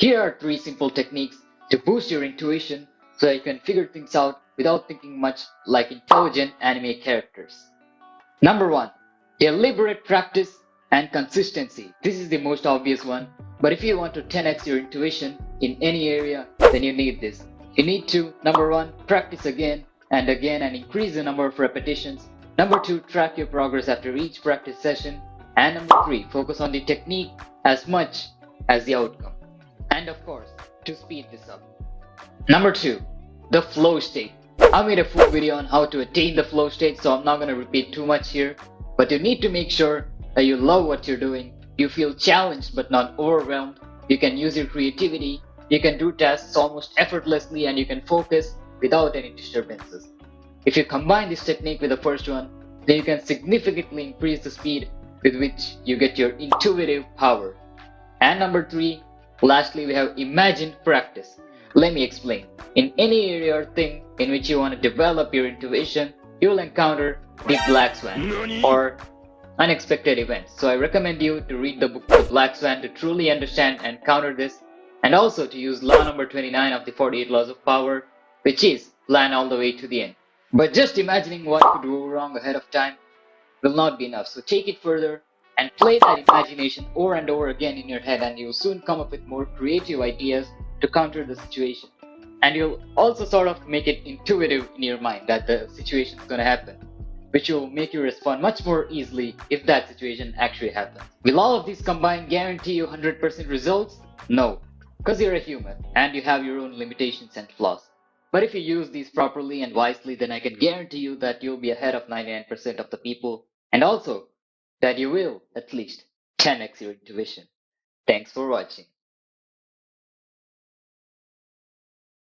Here are three simple techniques to boost your intuition so that you can figure things out without thinking much like intelligent anime characters. Number one, deliberate practice and consistency. This is the most obvious one, but if you want to 10x your intuition in any area, then you need this. You need to, number one, practice again and again and increase the number of repetitions. Number two, track your progress after each practice session. And number three, focus on the technique as much as the outcome. And of course, to speed this up. Number two, the flow state. I made a full video on how to attain the flow state, so I'm not going to repeat too much here. But you need to make sure that you love what you're doing, you feel challenged but not overwhelmed, you can use your creativity, you can do tasks almost effortlessly, and you can focus without any disturbances. If you combine this technique with the first one, then you can significantly increase the speed with which you get your intuitive power. And number three, lastly, we have imagined practice. Let me explain. In any area or thing in which you want to develop your intuition, you will encounter the black swan or unexpected events. So I recommend you to read the book The Black Swan to truly understand and counter this, and also to use law number 29 of the 48 laws of power, which is plan all the way to the end. But just imagining what could go wrong ahead of time will not be enough. So take it further and play that imagination over and over again in your head, and you'll soon come up with more creative ideas to counter the situation. And you'll also sort of make it intuitive in your mind that the situation is going to happen, which will make you respond much more easily if that situation actually happens. Will all of these combined guarantee you 100% results? No, because you're a human and you have your own limitations and flaws. But if you use these properly and wisely, then I can guarantee you that you'll be ahead of 99% of the people, and also that you will at least 10x your intuition. Thanks for watching.